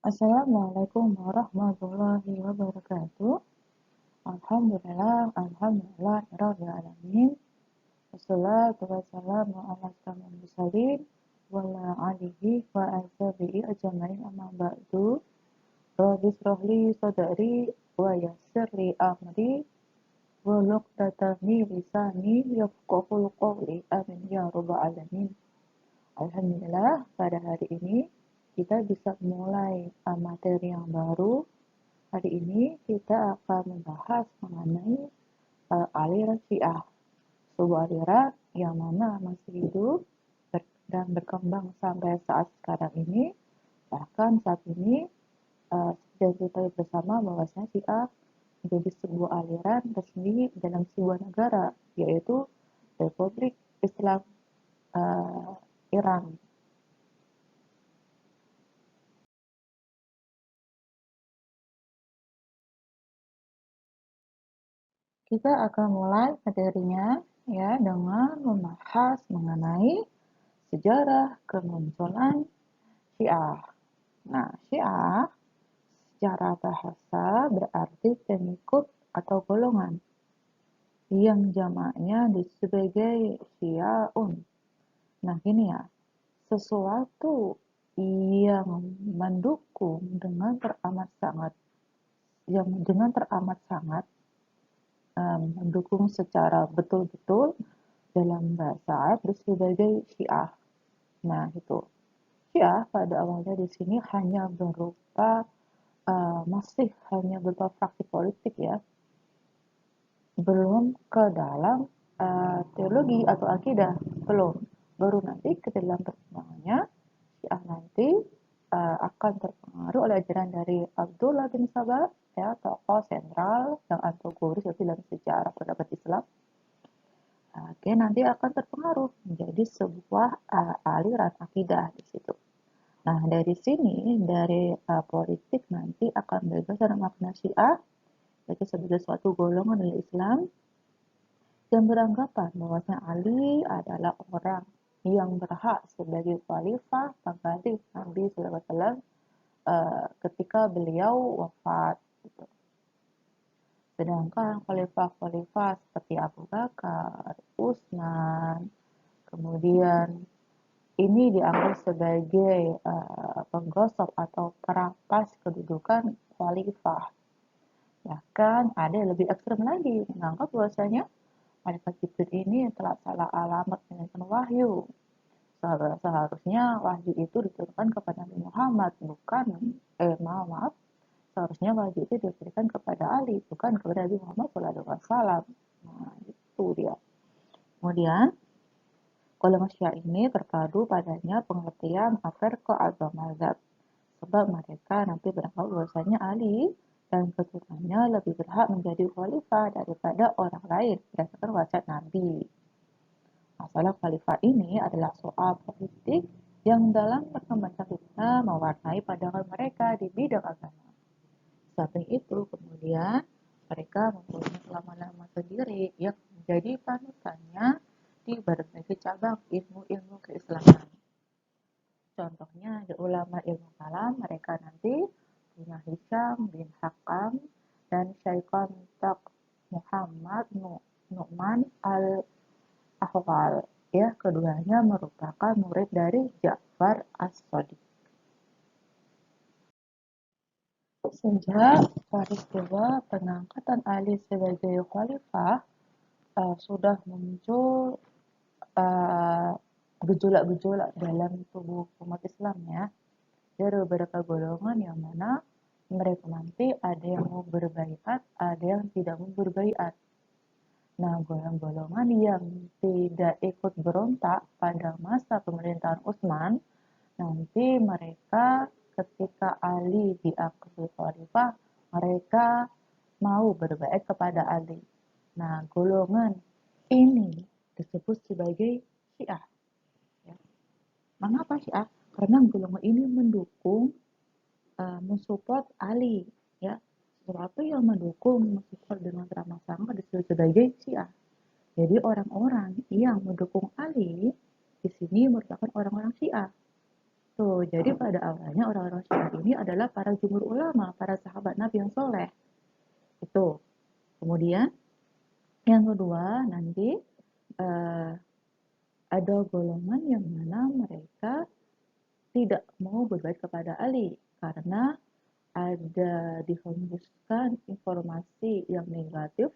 Assalamualaikum warahmatullahi wabarakatuh. Alhamdulillah, rabbil alamin. Wassalatu wassalamu ala asyrofil mursalin wa ala alihi wa ashabihi ajmain amma ba'du. Rabbi shrah li sadri wa yassir li amri wa uqdatam min lisani yafqahul qawli. Amin ya rabbal alamin. Alhamdulillah, pada hari ini kita bisa mulai materi yang baru. Hari ini kita akan membahas mengenai aliran Syiah, sebuah aliran yang mana masih hidup dan berkembang sampai saat sekarang ini. Bahkan saat ini sudah kita bersama bahwasanya Syiah menjadi sebuah aliran resmi dalam sebuah negara, yaitu Republik Islam Iran. Kita akan mulai materinya ya dengan membahas mengenai sejarah kemunculan Syiah. Nah, Syiah secara bahasa berarti pengikut atau golongan yang jamaknya disebut sebagai Syiahun. Nah, gini ya, sesuatu yang mendukung dengan teramat sangat mendukung secara betul-betul dalam bahasa Arab disebut sebagai Syiah. Nah, itu. Syiah pada awalnya di sini hanya berupa masih hanya berupa fraksi politik ya, belum ke dalam teologi atau akidah, belum. Baru nanti ke dalam perkembangannya Syiah nanti akan terpengaruh oleh ajaran dari Abdullah bin Sabah, ya, tokoh sentral yang antagonis dalam sejarah pendapat Islam. Oke, nanti akan terpengaruh menjadi sebuah aliran akidah di situ. Nah, dari sini, dari politik nanti akan bergeser makna Syiah, yaitu sebagai suatu golongan dari Islam yang beranggapan bahwasanya Ali adalah orang yang berhak sebagai khalifah pengganti Nabi SAW ketika beliau wafat. Gitu. Sedangkan khalifah-khalifah seperti Abu Bakar, Utsman, kemudian ini dianggap sebagai penggosok atau perampas kedudukan khalifah. Bahkan ada yang lebih ekstrem lagi, menganggap bahwasanya malaikat Jibril ini telah salah alamat menyampaikan wahyu. Seharusnya wahyu itu diturunkan kepada Nabi Muhammad, bukan maaf, seharusnya wahyu itu diberikan kepada Ali, bukan kepada Nabi Muhammad SAW. Nah, itu dia. Kemudian golongan Syiah ini terpadu padanya pengertian firqah atau mazhab, sebab mereka nanti beranggapan bahwasanya Ali dan keturunannya lebih berhak menjadi khalifah daripada orang lain berdasarkan wasiat Nabi. Masalah khalifah ini adalah soal politik yang dalam perkembangan fitnah mewarnai pandangan mereka di bidang agama. Samping itu, kemudian mereka mempunyai ulama-ulama sendiri yang menjadi panutannya di berbagai cabang ilmu-ilmu keislaman. Contohnya di ulama ilmu kalam, mereka nanti punya Hisham bin Hakam dan Syaikhan Muhammad Nu'man al-Ahwal. Ya, keduanya merupakan murid dari Ja'far as-Shadiq. Sejak peristiwa pengangkatan Ali sebagai khalifah sudah muncul gejolak-gejolak dalam tubuh umat Islam ya. Dari beberapa golongan yang mana mereka nanti ada yang mau berbaiat, ada yang tidak mau berbaiat. Nah, golongan yang tidak ikut berontak pada masa pemerintahan Utsman, nanti mereka ketika Ali diangkat sebagai khalifah, mereka mau berbaiat kepada Ali. Nah, golongan ini disebut sebagai Syiah. Ya. Mengapa Syiah? Karena golongan ini mendukung, mensupport Ali. Ya, sesuatu yang mendukung, mensupport dengan teramat sangat disebut sebagai Syiah. Jadi orang-orang yang mendukung Ali di sini merupakan orang-orang Syiah. Tuh, jadi pada awalnya orang-orang Syiah ini adalah para jumhur ulama, para sahabat Nabi yang soleh. Itu. Kemudian yang kedua nanti uh, ada golongan yang mana mereka tidak mau berbaik kepada Ali karena ada dihembuskan informasi yang negatif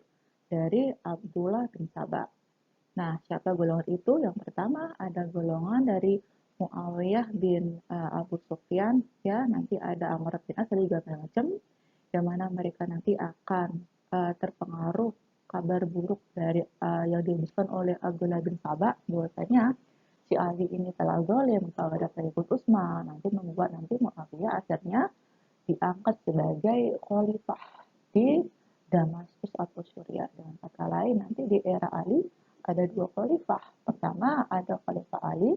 dari Abdullah bin Sabah. Nah, siapa golongan itu? Yang pertama ada golongan dari Muawiyah bin Abu Sufyan, ya, nanti ada Amr bin As, segala macam, yang mana mereka nanti akan terpengaruh kabar buruk dari yang dihembuskan oleh Abdullah bin Sabah, bahwasanya si Ali ini telah zalim kepada pengikut Utsman, nanti membuat nanti Muawiyah akhirnya diangkat sebagai khalifah di Damaskus atau Syria. Dengan kata lain, nanti di era Ali ada dua khalifah. Pertama ada khalifah Ali,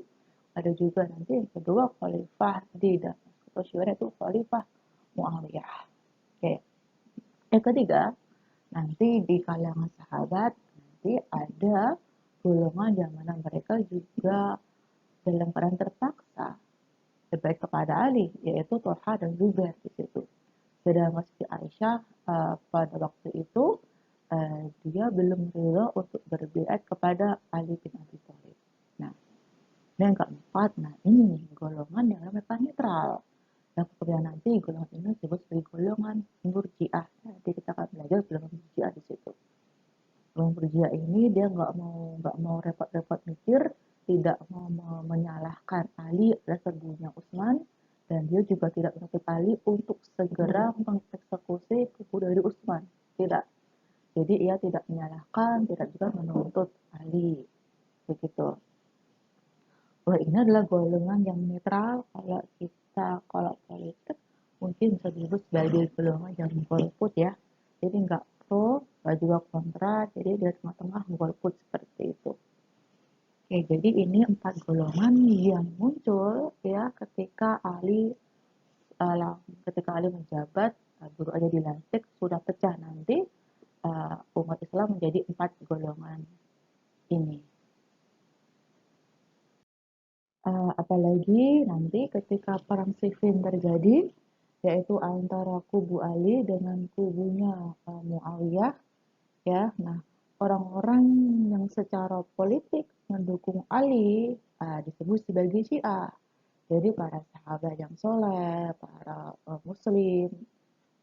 ada juga nanti yang kedua khalifah di Damaskus atau Syria, itu khalifah Muawiyah. Oke. Yang ketiga, nanti di kalangan sahabat nanti ada golongan yang mana mereka juga dalam keadaan terpaksa berbaik kepada Ali, yaitu Tolha dan Zubair di situ. Sedangkan Siti Aisyah pada waktu itu dia belum rela untuk berbiat kepada Ali bin Abi Thalib. Nah, dan yang keempat, nah ini golongan yang mereka netral. Dan kemudian nanti golongan ini disebut sebagai golongan Murji'ah. Nanti kita akan belajar golongan Murji'ah di situ. Golongan Murji'ah ini dia nggak mau repot-repot mikir, tidak mau menyalahkan Ali atas terbunuhnya Utsman, dan dia juga tidak menuntut Ali untuk segera mengeksekusi kubu dari Utsman. Tidak. Jadi ia tidak menyalahkan, tidak juga menuntut Ali. Begitu. Wah, ini adalah golongan yang netral. Kalau politik mungkin bisa disebut sebagai golongan yang golput ya. Jadi nggak pro, nggak juga kontra, jadi di tengah-tengah golput seperti itu. Oke, jadi ini 4 golongan yang muncul ya ketika Ali menjabat, baru aja dilantik, sudah pecah nanti umat Islam menjadi 4 golongan ini. Apalagi nanti ketika perang Siffin terjadi, yaitu antara kubu Ali dengan kubunya Muawiyah, ya. Nah, orang-orang yang secara politik mendukung Ali disebut sebagai Syiah. Jadi para sahabat yang soleh, para muslim,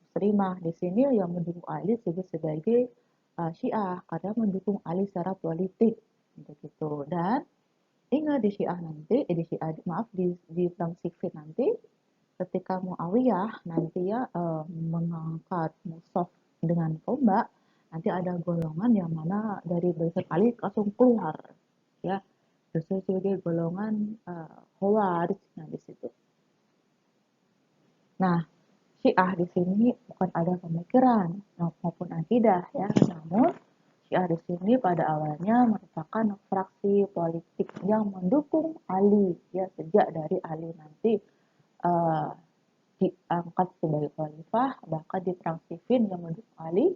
muslimah di sini yang mendukung Ali disebut sebagai Syiah karena mendukung Ali secara politik, begitu. Dan ingat di Syiah nanti, di perang Siffin nanti, ketika Muawiyah nanti ya mengangkat musuh dengan tombak, nanti ada golongan yang mana dari barisan Ali langsung keluar, ya, justru sebagai golongan Khawarij di situ. Nah, Syiah di sini bukan ada pemikiran maupun akidah ya, namun Syiah di sini pada awalnya merupakan fraksi politik yang mendukung Ali ya, sejak dari Ali nanti uh, diangkat sebagai khalifah, bahkan di perang Siffin yang mendukung Ali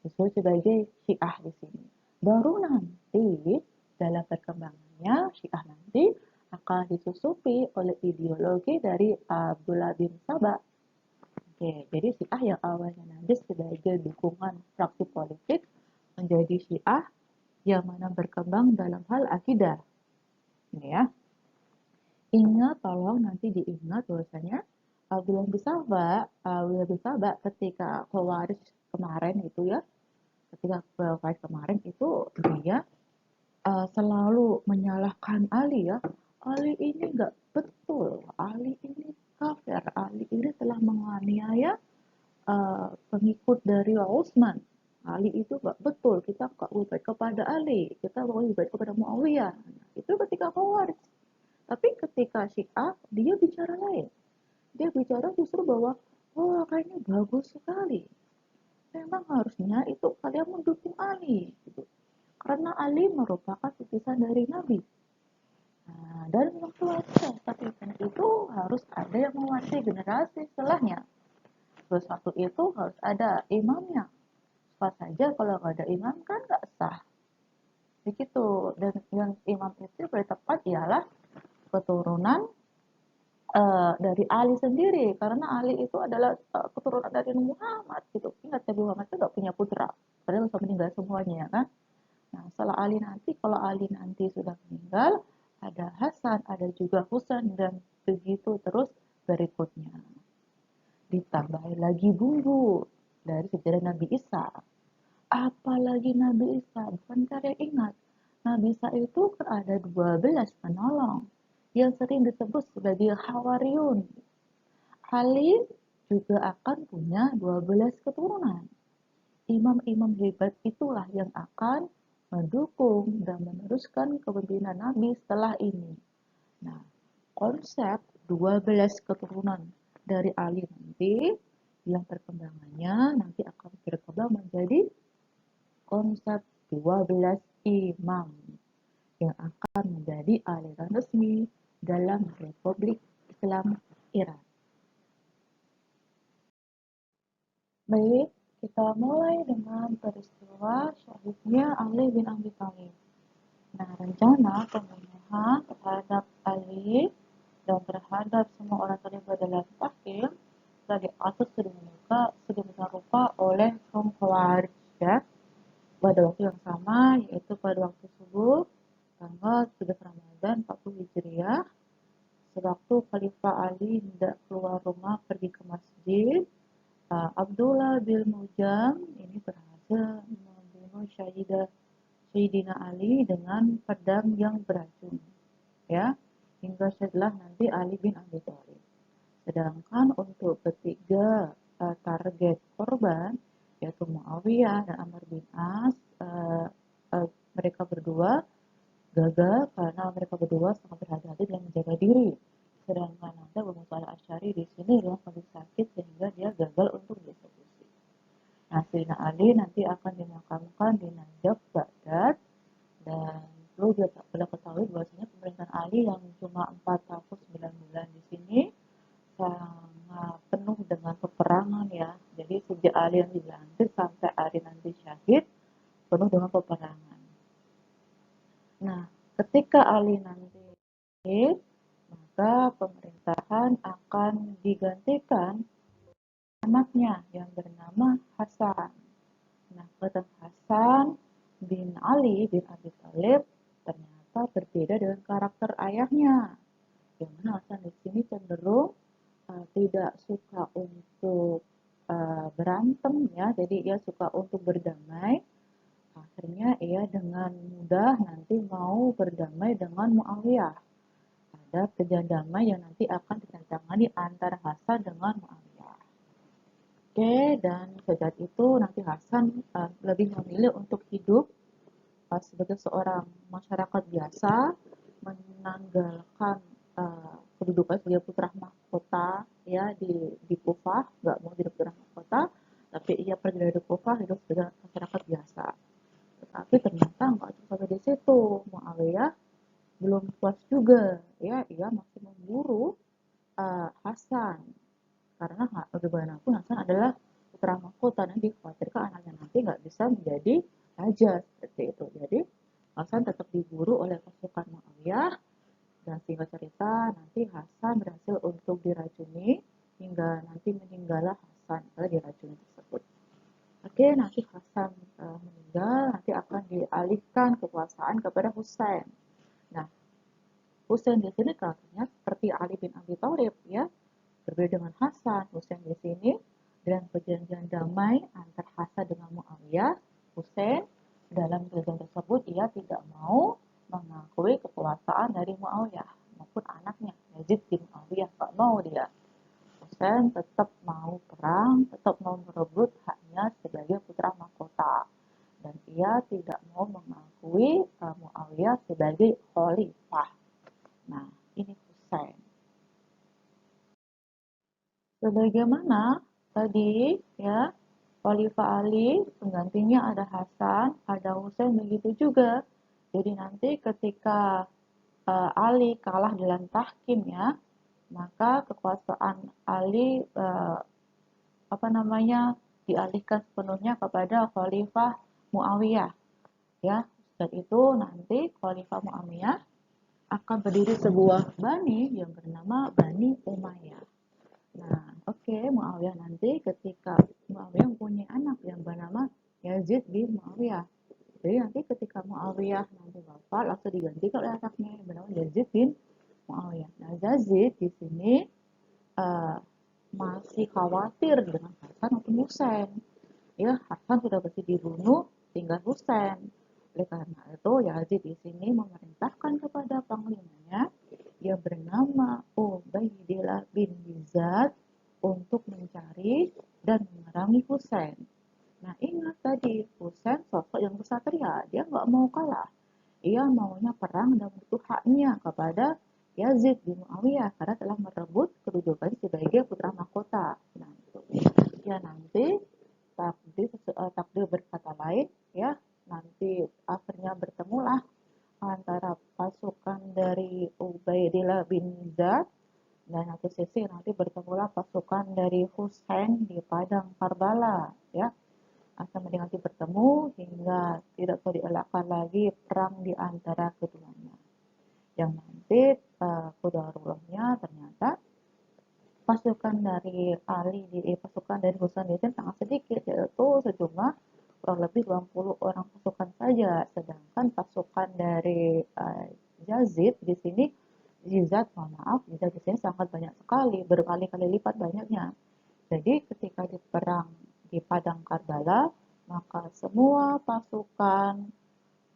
disebut sebagai Syiah di sini. Baru nanti dalam perkembangannya Syiah nanti akan disusupi oleh ideologi dari Abdullah bin Sabah. Oke, jadi Syiah yang awalnya nanti sebagai dukungan fraksi politik menjadi Syiah yang mana berkembang dalam hal akidah. Ini ya. Ingat, tolong nanti diingat bahwasanya Abdullah bin Sabah ketika Khawarij kemarin itu ya, ketika Khawarij kemarin itu dia selalu menyalahkan Ali ya. Ali ini nggak betul, Ali ini kafir, Ali ini telah menganiaya pengikut dari Utsman. Ali itu nggak betul, kita nggak boleh baik kepada Ali, kita boleh baik kepada Muawiyah. Nah, itu ketika Khawarij. Tapi ketika Syiah, dia bicara lain. Dia bicara justru bahwa, wah kayaknya bagus sekali. Memang harusnya itu kalian mendukung Ali. Gitu. Karena Ali merupakan titisan dari Nabi. Nah, dan waktu titisan itu harus ada yang mewarisi generasi setelahnya. Terus waktu itu harus ada imamnya. Pas saja kalau nggak ada imam kan nggak sah. Begitu. Dan yang imam itu paling tepat ialah keturunan dari Ali sendiri, karena Ali itu adalah keturunan dari Muhammad gitu. Ingat Nabi Muhammad itu gak punya putra, padahal sudah meninggal semuanya ya kan. Nah setelah Ali nanti, kalau Ali nanti sudah meninggal, ada Hasan, ada juga Husain, dan begitu terus berikutnya. Ditambah lagi bumbu dari sejarah Nabi Isa. Apalagi Nabi Isa, bukan karya ingat. Nabi Isa itu ada 12 penolong yang sering disebut sebagai Hawariyun. Ali juga akan punya 12 keturunan. Imam-imam hebat itulah yang akan mendukung dan meneruskan kepemimpinan Nabi setelah ini. Nah, konsep 12 keturunan dari Ali nanti yang perkembangannya nanti akan berkembang menjadi konsep 12 imam yang akan menjadi aliran resmi dalam Republik Islam Iran. Baik, kita mulai dengan peristiwa syahidnya Ali bin Abi Thalib. Nah, rencana pembunuhan terhadap Ali dan terhadap semua orang terlibat dalam tahkim telah diatur sedemikian rupa oleh kaum Khawarij ya, pada waktu yang sama, yaitu pada waktu subuh tanggal 3 Ramadan 40 Hijriah, sewaktu Khalifah Ali hendak keluar rumah pergi ke masjid, Abdullah bin Mujam ini berhasil membunuh Sayyidina Ali dengan pedang yang beracun, ya, hingga setelah nanti Ali bin Abi Thalib. Sedangkan untuk ketiga target korban, yaitu Muawiyah dan Amr bin As, mereka berdua gagal karena mereka berdua sangat berhati-hati dalam menjaga diri. Sedangkan nanti Abu Musa al-Asy'ari di sini adalah kondisi sakit sehingga dia gagal untuk dieksekusi. Nah, Sayyidina Ali nanti akan dimakamkan di Najaf, Baghdad, dan perlu kita ketahui bahwasanya pemerintahan Ali yang cuma 4 tahun 9 bulan di sini sangat penuh dengan peperangan ya. Jadi sejak Ali yang dilantik sampai Ali nanti syahid penuh dengan peperangan. Nah, ketika Ali nanti syahid, maka pemerintahan akan digantikan anaknya yang bernama Hasan. Nah, Hasan bin Ali bin Abi Thalib ternyata berbeda dengan karakter ayahnya. Yang mana Hasan di sini cenderung tidak suka untuk berantem ya, jadi ia suka untuk berdamai. Akhirnya ia dengan mudah nanti mau berdamai dengan Muawiyah. Ada perjanjian damai yang nanti akan ditandatangani antara Hasan dengan Muawiyah. Oke, dan sejak itu nanti Hasan lebih memilih untuk hidup sebagai seorang masyarakat biasa, menanggalkan kedudukan sebagai putra mahkota ya di Kufah, nggak mau jadi putra mahkota, tapi ia pergi dari Kufah hidup sebagai masyarakat biasa. Tetapi ternyata nggak sampai di situ, Muawiyah belum puas juga, ya ia masih memburu Hasan, karena bagaimanapun Hasan adalah putra mahkota dan dikhawatirkan anaknya nanti nggak bisa menjadi raja seperti itu. Jadi Hasan tetap diburu oleh pasukan Muawiyah, dan singkat cerita nanti Hasan berhasil untuk diracuni hingga nanti meninggallah Hasan setelah diracuni tersebut. Oke, nanti Hasan meninggal, nanti akan dialihkan kekuasaan kepada Husain. Nah, Husain di sini karakternya seperti Ali bin Abi Thalib ya, berbeda dengan Hasan. Husain di sini dalam perjanjian damai antara Hasan dengan Muawiyah, Husain dalam perjanjian tersebut ia tidak mau mengakui kekuasaan dari Muawiyah maupun anaknya Yazid bin Muawiyah, tak mau dia. Husain tetap mau perang, tetap mau merebut haknya sebagai putra mahkota, dan ia tidak mau mengakui Muawiyah sebagai khalifah. Nah, ini Husain. Sebagaimana tadi ya, Khalifah Ali, penggantinya ada Hasan, ada Husain, begitu juga. Jadi nanti ketika Ali kalah dalam tahkim ya, maka kekuasaan Ali dialihkan sepenuhnya kepada Khalifah Muawiyah ya. Dan itu nanti Khalifah Muawiyah akan berdiri sebuah bani yang bernama Bani Umayyah. Nah, oke, Muawiyah nanti ketika Muawiyah mempunyai anak yang bernama Yazid bin Muawiyah. Jadi nanti ketika Muawiyah nanti wafat, langsung digantikan oleh anaknya yang bernama Yazid bin Muawiyah. Nah, Yazid di sini uh, masih khawatir dengan Hasan atau Husain. Ya, Hasan sudah berhasil dibunuh, tinggal Husain. Oleh karena itu, Yazid di sini memerintahkan kepada panglimanya yang bernama Ubaidillah bin Ziyad untuk mencari dan memerangi Husain. Nah, ingat tadi, Husain sosok yang kesatria, dia nggak mau kalah. Ia maunya perang dan menuntut haknya kepada Yazid bin Muawiyah karena telah merebut kedudukan sebagai putra mahkota. Nah, itu. Ya nanti takdir berkata lain, ya nanti akhirnya bertemulah antara pasukan dari Ubaidillah bin Ziyad dan satu sisi nanti bertemulah pasukan dari Husain di padang Karbala, ya akan nanti bertemu hingga tidak perlu dielakkan lagi perang di antara keduanya. Yang nanti qadarullah ternyata pasukan dari pasukan dari Husain itu sangat sedikit, yaitu sejumlah kurang lebih 20 orang pasukan saja, sedangkan pasukan dari Yazid di sini Yazid di sini sangat banyak sekali, berkali-kali lipat banyaknya. Jadi ketika di perang di padang Karbala, maka semua pasukan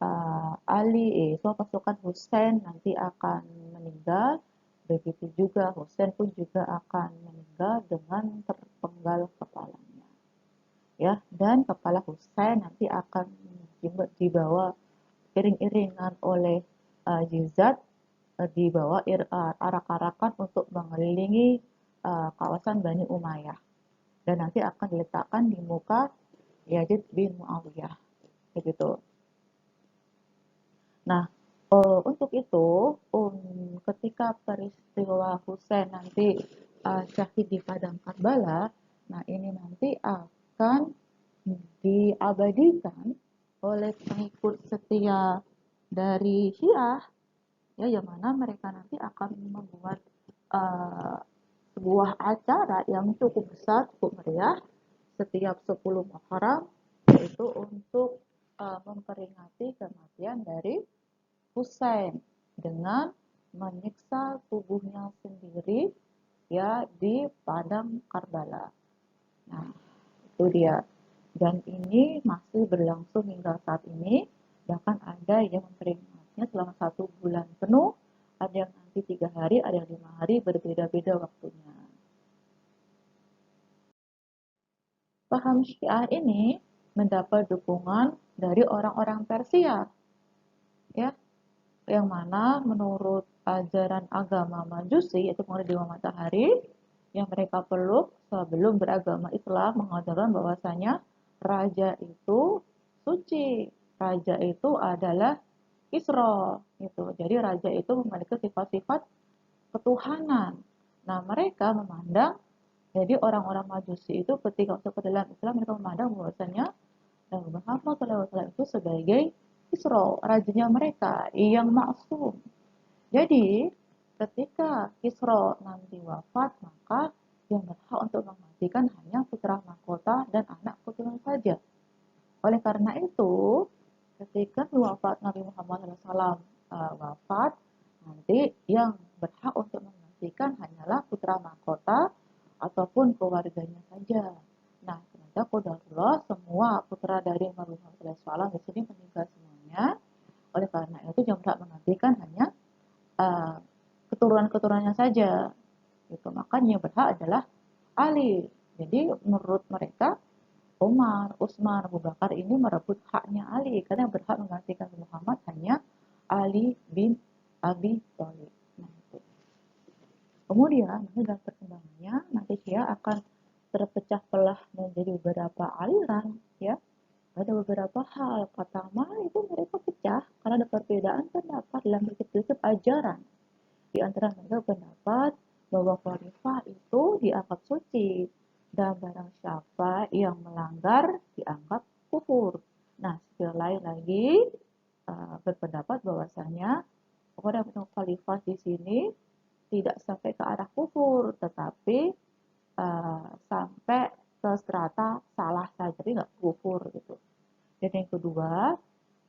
semua pasukan Husain nanti akan meninggal. Begitu juga Husain pun juga akan meninggal dengan terpenggal kepalanya. Ya, dan kepala Husain nanti akan dibawa iring-iringan oleh Yazid, dibawa arak-arakan untuk mengelilingi kawasan Bani Umayyah dan nanti akan diletakkan di muka Yazid bin Muawiyah begitu. Nah, untuk itu ketika peristiwa Husain nanti syahid di padang Karbala, nah ini nanti akan diabadikan oleh pengikut setia dari Syiah, ya yang mana mereka nanti akan membuat uh, sebuah acara yang cukup besar, cukup meriah setiap 10 Muharram, yaitu untuk memperingati kematian dari Husain dengan menyiksa tubuhnya sendiri ya di padang Karbala. Nah, itu dia. Dan ini masih berlangsung hingga saat ini. Bahkan ada yang memperingatinya selama 1 bulan penuh, ada yang nanti 3 hari, ada yang 5 hari, berbeda-beda waktunya. Paham Syiah ini mendapat dukungan dari orang-orang Persia, ya, yang mana menurut ajaran agama Majusi, yaitu mengenai dewa matahari, yang mereka peluk sebelum beragama Islam mengatakan bahwasanya raja itu suci, raja itu adalah Isra, gitu. Jadi raja itu memiliki sifat-sifat ketuhanan. Nah, mereka memandang, jadi orang-orang Majusi itu ketika masuk ke dalam Islam mereka memandang bahwasanya Nabi Muhammad SAW itu sebagai Isra, rajanya mereka yang maksum. Jadi, ketika Isra nanti wafat, maka yang berhak untuk menggantikan hanya putra mahkota dan anak keturunan saja. Oleh karena itu, ketika wafat Nabi Muhammad SAW wafat, nanti yang berhak untuk menggantikan hanyalah putra mahkota ataupun keluarganya saja. Nah, ternyata qadarullah semua putra dari Nabi Muhammad SAW di sini meninggal semuanya. Oleh karena itu, yang berhak menggantikan hanya keturunan-keturunannya saja. Gitu. Makanya yang berhak adalah Ali. Jadi menurut mereka Umar, Utsman, Abu Bakar ini merebut haknya Ali karena yang berhak menggantikan Muhammad hanya Ali bin Abi Thalib. Nah, itu. Kemudian nanti dalam perkembangannya nanti dia akan terpecah belah menjadi beberapa aliran, ya. Ada beberapa hal. Pertama itu mereka pecah karena ada perbedaan pendapat dalam prinsip-prinsip ajaran. Di antara mereka pendapat bahwa khalifah itu dianggap suci dan barang siapa yang melanggar dianggap kufur. Nah, sisi lain lagi berpendapat bahwasanya orang yang khalifah di sini tidak sampai ke arah kufur, tetapi sampai ke strata salah saja, jadi nggak kufur gitu. Dan yang kedua,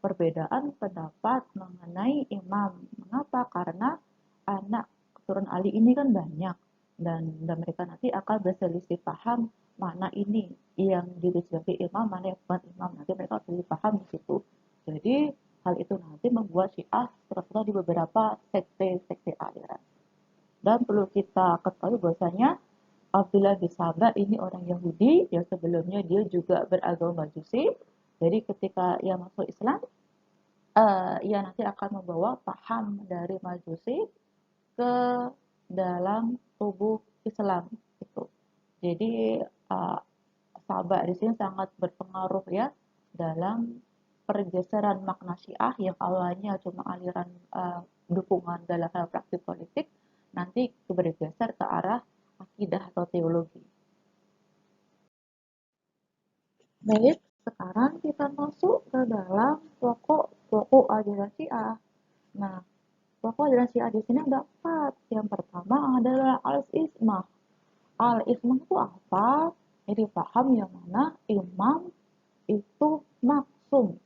perbedaan pendapat mengenai imam. Mengapa? Karena anak keturunan Ali ini kan banyak, dan mereka nanti akan berselisih paham mana ini yang diri sebagai imam, mana yang bukan imam. Nanti mereka berselisih paham di situ. Jadi hal itu nanti membuat Syiah terpecah di beberapa sekte-sekte aliran. Dan perlu kita ketahui bahwasanya Abdullah bin Sabah ini orang Yahudi yang sebelumnya dia juga beragama Majusi. Jadi ketika ia masuk Islam, ia nanti akan membawa paham dari Majusi ke dalam tubuh Islam itu. Jadi Sabah di sini sangat berpengaruh ya dalam pergeseran makna Syiah yang awalnya cuma aliran dukungan dalam hal praktik politik, nanti bergeser ke arah akidah atau teologi. Baik, sekarang kita masuk ke dalam pokok-pokok ajaran Syiah. Nah, pokok ajaran Syiah di sini ada 4. Yang pertama adalah al-ismah. Al-ismah itu apa? Jadi paham yang mana imam itu maksum,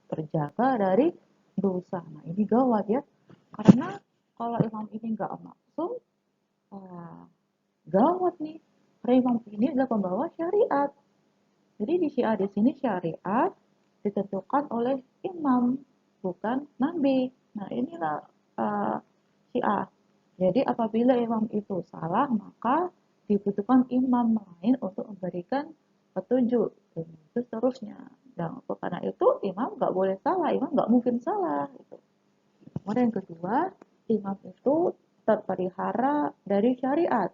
terjaga dari dosa. Nah, ini gawat ya. Karena kalau imam ini nggak maksum, gawat nih. Karena imam ini adalah pembawa syariat. Jadi di Syiah di sini syariat ditentukan oleh imam, bukan nabi. Nah, inilah Syiah. Jadi apabila imam itu salah, maka dibutuhkan imam lain untuk memberikan petunjuk. Dan itu seterusnya. Dan karena itu imam nggak boleh salah, imam nggak mungkin salah. Gitu. Kemudian yang kedua, imam itu terpelihara dari syariat.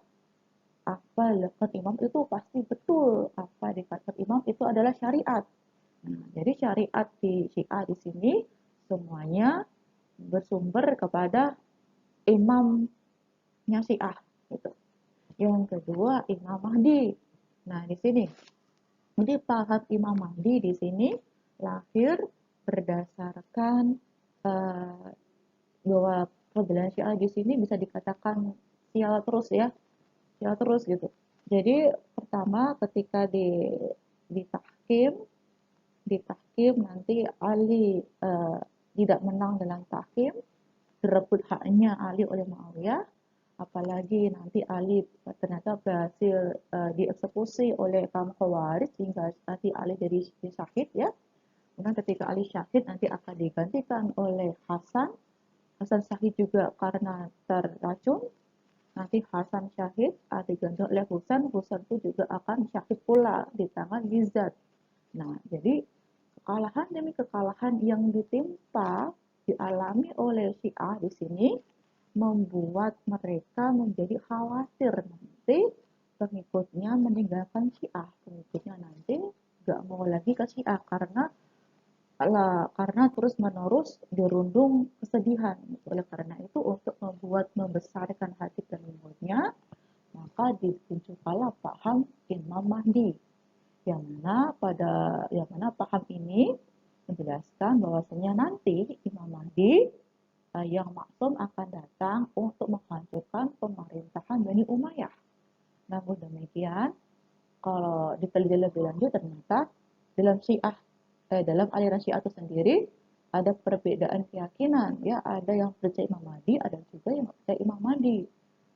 Apa dilakukan imam itu pasti betul. Apa dikatakan imam itu adalah syariat. Nah, jadi syariat di Syiah di sini semuanya bersumber kepada imamnya Syiah gitu. Yang kedua, Imam Mahdi. Nah, di sini. Jadi paham Imam Mahdi di sini lahir berdasarkan bahwa perjalanan Syiah di sini bisa dikatakan sial terus ya. Sial terus gitu. Jadi pertama ketika ditahkim nanti Ali tidak menang dalam tahkim, direbut haknya Ali oleh Muawiyah, apalagi nanti Ali ternyata berhasil dieksekusi oleh kaum Khawarij sehingga nanti Ali jadi syahid ya. Kemudian ketika Ali syahid nanti akan digantikan oleh Hasan. Hasan syahid juga karena terracun. Nanti Hasan syahid diganti oleh Husain. Husain itu juga akan syahid pula di tangan Yazid. Nah, jadi kekalahan demi kekalahan yang ditimpa dialami oleh Syiah di sini membuat mereka menjadi khawatir nanti pengikutnya meninggalkan Syiah, pengikutnya nanti nggak mau lagi ke Syiah karena terus menerus dirundung kesedihan. Oleh karena itu untuk membuat membesarkan hati pengikutnya, maka dimunculkanlah paham Imam Mahdi, yang mana paham ini menjelaskan bahwasanya nanti Imam Mahdi yang maksum akan datang untuk menghancurkan pemerintahan Bani Umayyah. Namun demikian, kalau diteliti lebih lanjut ternyata dalam dalam aliran Syiah itu sendiri ada perbedaan keyakinan ya, ada yang percaya Imam Mahdi, ada juga yang percaya Imam Mahdi.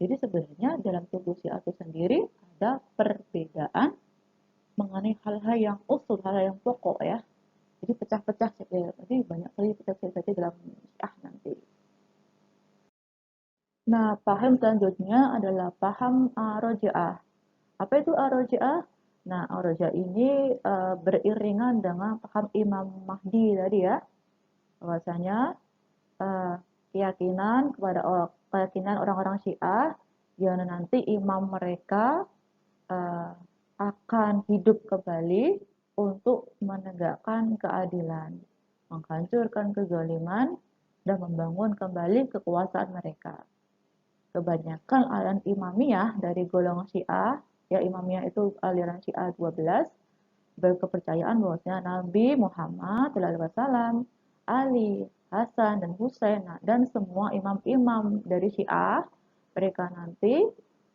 Jadi sebenarnya dalam tubuh Syiah itu sendiri ada perbedaan mengenai hal-hal yang usul, hal-hal yang pokok ya. Jadi pecah-pecah saja, jadi banyak sekali pecah-pecah dalam Syiah nanti. Nah, paham selanjutnya adalah paham Rojaah. Apa itu Rojaah? Nah, Rojaah ini beriringan dengan paham Imam Mahdi tadi ya. Bahwasanya keyakinan orang-orang Syiah yang nanti imam mereka akan hidup kembali untuk menegakkan keadilan, menghancurkan kezaliman, dan membangun kembali kekuasaan mereka. Kebanyakan aliran Imamiyah dari golongan Syiah, ya Imamiyah itu aliran Syiah 12, berkepercayaan bahwasanya Nabi Muhammad SAW, Ali, Hasan dan Husain, dan semua imam-imam dari Syiah, mereka nanti,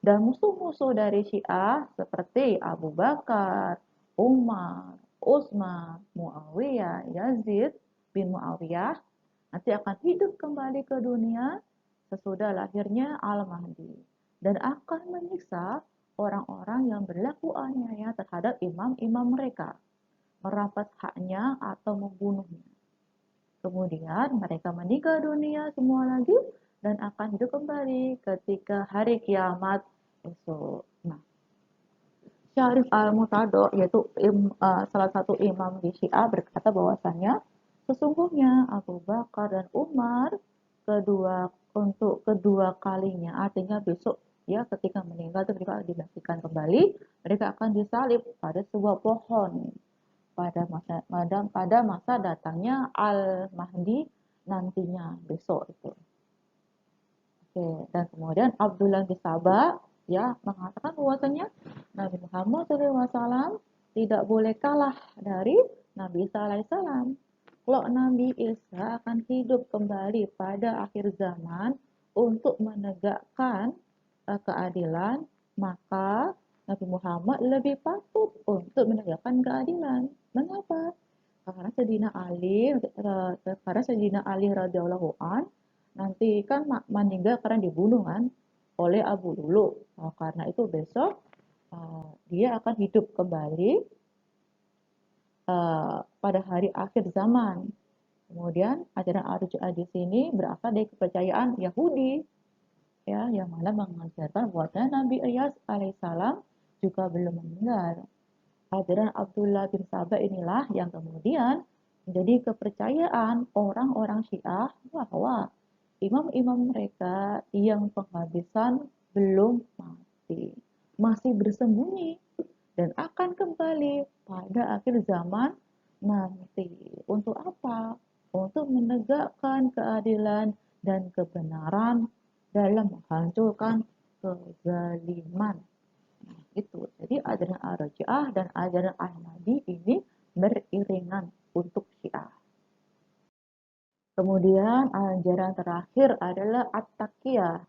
dan musuh-musuh dari Syiah seperti Abu Bakar, Umar, Utsman, Muawiyah, Yazid bin Muawiyah, nanti akan hidup kembali ke dunia sesudah lahirnya Al-Mahdi dan akan menyiksa orang-orang yang berlaku aniaya terhadap imam-imam mereka, merampas haknya atau membunuhnya. Kemudian mereka meninggal dunia semua lagi dan akan hidup kembali ketika hari kiamat esok. Nah, Syarif al-Murtado yaitu salah satu imam di Syiah berkata bahwasannya sesungguhnya Abu Bakar dan Umar untuk kedua kalinya, artinya besok ya ketika meninggal itu mereka dibangkitkan kembali, mereka akan disalib pada sebuah pohon pada masa datangnya Al-Mahdi nantinya besok itu. Oke, dan kemudian Abdullah bin Saba ya mengatakan bahwasanya Nabi Muhammad SAW tidak boleh kalah dari Nabi Isa alaihissalam. Kalau Nabi Isa akan hidup kembali pada akhir zaman untuk menegakkan keadilan, maka Nabi Muhammad lebih patut untuk menegakkan keadilan. Mengapa? Karena Sayyidina Ali radhiyallahu an nanti kan meninggal karena dibunuh kan oleh Abu Lulu. Nah, karena itu besok dia akan hidup kembali pada hari akhir zaman. Kemudian ajaran Ar-Raj'ah di sini berasal dari kepercayaan Yahudi ya yang mana mengajarkan bahwa Nabi Ilyas alaihissalam juga belum meninggal. Ajaran Abdullah bin Saba inilah yang kemudian menjadi kepercayaan orang-orang Syiah bahwa imam-imam mereka yang penghabisan belum mati, masih bersembunyi dan akan kembali pada akhir zaman nanti. Untuk apa? Untuk menegakkan keadilan dan kebenaran dalam menghancurkan kezaliman. Nah, itu. Jadi ajaran Ar-Raj'ah dan ajaran Ahmadi ini beriringan untuk Syiah. Kemudian ajaran terakhir adalah At-Taqiyah.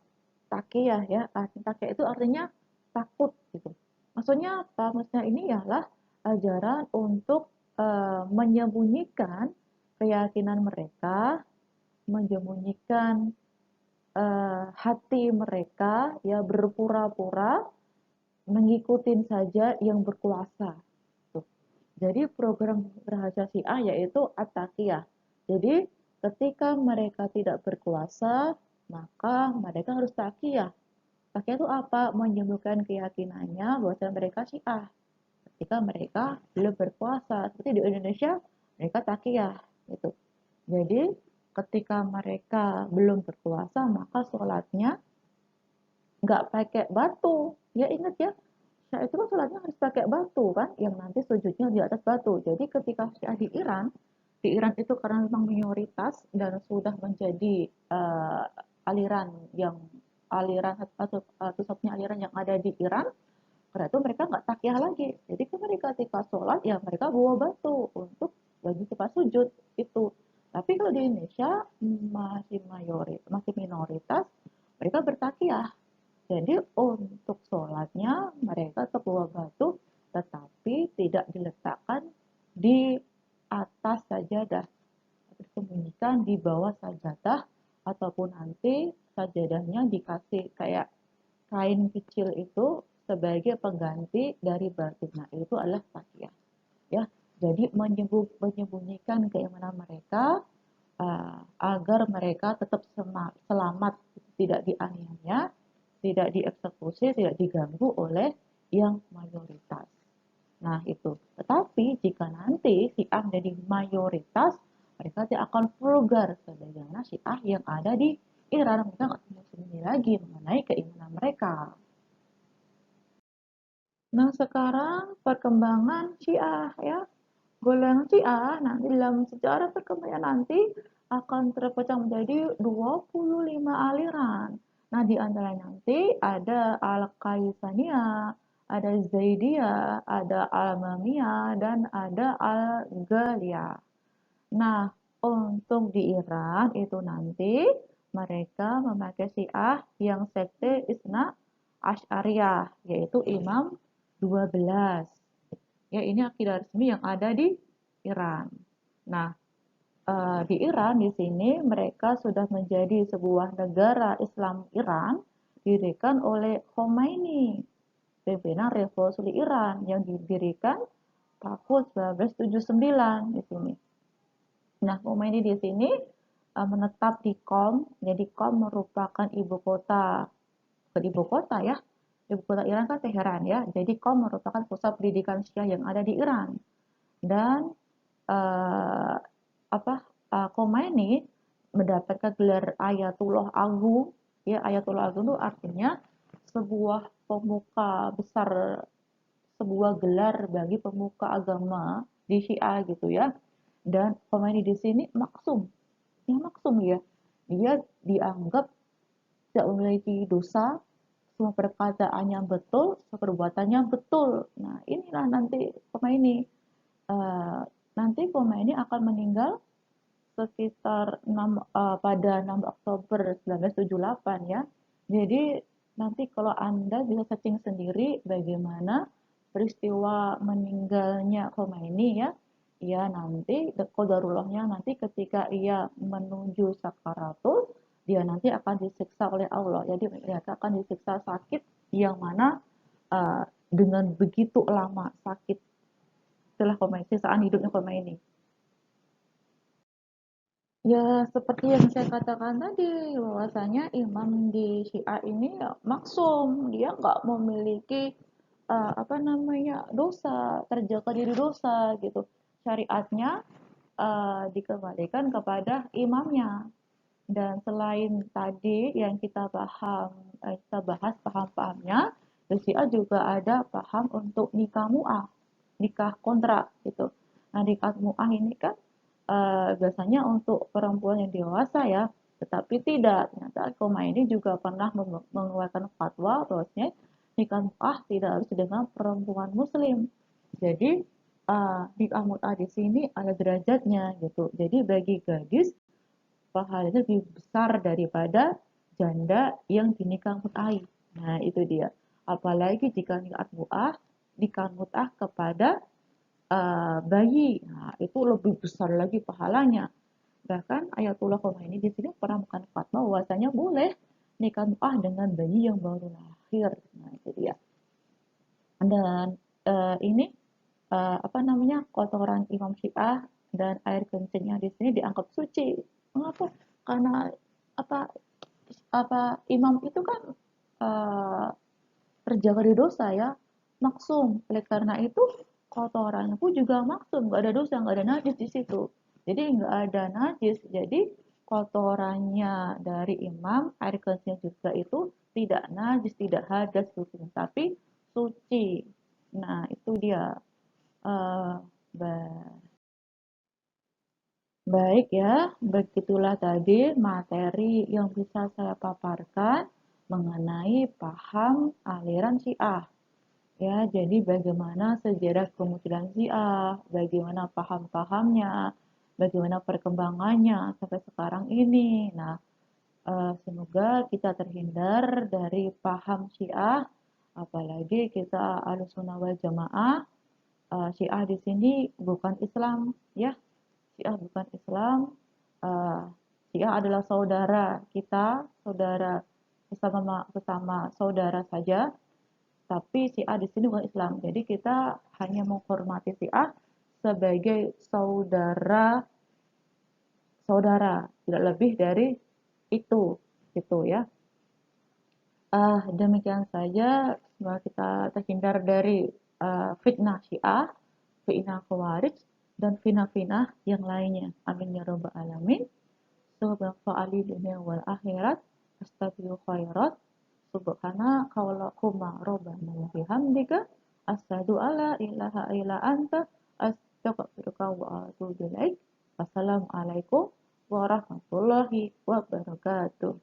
Taqiyah ya, Taqiyah itu artinya takut gitu. Maksudnya apa? Maksudnya ini ialah ajaran untuk menyembunyikan keyakinan mereka, menyembunyikan hati mereka ya berpura-pura mengikutin saja yang berkuasa. Tuh. Jadi program Rahasia Syiah yaitu At-Taqiyah. Jadi ketika mereka tidak berkuasa, maka mereka harus taqiyah. Taqiyah itu apa? Menyembuhkan keyakinannya bahwa mereka Syiah. Ketika mereka belum berkuasa, seperti di Indonesia, mereka taqiyah. Gitu. Jadi ketika mereka belum berkuasa, maka sholatnya nggak pakai batu. Ya ingat ya, Syiah itu kan sholatnya harus pakai batu kan, yang nanti sujudnya di atas batu. Jadi ketika Syiah di Iran itu karena memang minoritas dan sudah menjadi aliran yang aliran satu-satunya aliran yang ada di Iran, karena itu mereka nggak takyah lagi. Jadi ketika sholat ya mereka bawa batu untuk bagi tempat sujud itu. Tapi kalau di Indonesia masih minoritas, mereka bertakyah. Jadi untuk sholatnya mereka tetap bawa batu, tetapi tidak diletakkan di atas sajadah, disembunyikan di bawah sajadah ataupun nanti sajadahnya dikasih kayak kain kecil itu sebagai pengganti dari batu. Nah itu adalah takiyah. Ya, jadi menyembunyikan keimanan mereka agar mereka tetap selamat, tidak dianiaya, tidak dieksekusi, tidak diganggu oleh yang mayoritas. Nah, itu. Tetapi jika nanti Syiah menjadi mayoritas, mereka tidak akan vulgar sebagaimana Syiah yang ada di Iran. Mereka nggak sembunyi lagi mengenai keimanan mereka. Nah, sekarang perkembangan Syiah ya. Golongan Syiah nanti dalam sejarah perkembangan nanti akan terpecah menjadi 25 aliran. Nah, di antara nanti ada Al-Kaisaniyah, ada Zaidiyah, ada Al-Mamiyah, dan ada Al-Ghaliyah. Nah, Untuk di Iran itu nanti mereka memakai Syiah yang sekte Isna Asy'ariyah, yaitu Imam 12. Ya, ini akidah resmi yang ada di Iran. Nah, di Iran di sini mereka sudah menjadi sebuah negara Islam Iran didirikan oleh Khomeini, pimpinan revolusi Iran yang didirikan tahun 1979 di sini. Nah, Khomeini di sini menetap di Qom. Jadi Qom merupakan ibu kota ya. Ibu kota Iran kan Teheran ya. Jadi Qom merupakan pusat pendidikan Syiah yang ada di Iran. Dan uh, Khomeini mendapatkan gelar Ayatullah Agung. Ya, Ayatullah Agung itu artinya sebuah pemuka besar, sebuah gelar bagi pemuka agama di Syiah gitu ya. Dan Khomeini di sini maksum ya. Dia dianggap tidak memiliki dosa, semua perkataannya betul, semua perbuatannya betul. Nah, inilah nanti Khomeini. Uh, Nanti Khomeini akan meninggal sekitar pada 6 Oktober 1978 ya. Jadi nanti kalau Anda bisa searching sendiri bagaimana peristiwa meninggalnya Khomeini ya. Ya nanti qadarullahnya nanti ketika ia menuju sakaratul, dia nanti akan disiksa oleh Allah. Jadi dia akan disiksa sakit yang mana uh, dengan begitu lama sakit setelah Khomeini, sisaan hidupnya Khomeini. Ya, seperti yang saya katakan tadi, bahwasanya imam di Syiah ini ya, maksum, dia nggak memiliki dosa, terjaga dari dosa gitu. Syariatnya dikembalikan kepada imamnya. Dan selain tadi yang kita bahas paham-pahamnya, di Syiah juga ada paham untuk nikah mu'ah, nikah kontrak gitu. Nah, nikah mu'ah ini kan biasanya untuk perempuan yang dewasa ya, tetapi tidak. Ternyata Khomeini juga pernah mengeluarkan fatwa bahwasanya nikah mu'ah tidak harus dengan perempuan muslim. Jadi nikah mu'ah di sini ada derajatnya gitu. Jadi bagi gadis pahalanya lebih besar daripada janda yang dinikah mut'ah. Nah, itu dia. Apalagi jika nikah mut'ah kepada bayi. Nah, itu lebih besar lagi pahalanya. Bahkan Ayatullah Khomeini di sini pernah bukan fatwa bahwasanya boleh nikah mut'ah dengan bayi yang baru lahir. Nah, itu dia. Dan ini kotoran Imam Syiah dan air kencingnya di sini dianggap suci. Mengapa? Karena apa apa imam itu kan uh, terjaga dari dosa ya, maksum. Oleh karena itu kotorannya pun juga maksum, nggak ada dosa, nggak ada najis di situ. Jadi nggak ada najis. Jadi kotorannya dari imam, air kencingnya juga itu tidak najis, tidak hadas gitu, tapi suci. Nah, itu dia. Uh, Baik ya, begitulah tadi materi yang bisa saya paparkan mengenai paham aliran Syiah. Ya, jadi bagaimana sejarah kemunculan Syiah, bagaimana paham-pahamnya, bagaimana perkembangannya sampai sekarang ini. Nah, semoga kita terhindar dari paham Syiah, apalagi kita Ahlussunnah wal Jamaah. Syiah di sini bukan Islam, ya. Syiah bukan Islam. Uh, Syiah adalah saudara kita, saudara sesama saudara saja. Tapi Syiah di sini bukan Islam. Jadi kita hanya menghormati Syiah sebagai saudara saudara, tidak lebih dari itu, gitu ya. Demikian saja, semoga kita terhindar dari fitnah Syiah, fitnah Khawarij, dan fitnah-fitnah yang lainnya. Amin ya rabbal alamin. Subhanallah dunia wal akhirat. Astagfirullah khairat. Subhana kaulakuma robbana wa bihamdika. Asyhadu alla ilaha illa anta. Astaghfiruka wa atubu ilaik. Wassalamualaikum warahmatullahi wabarakatuh.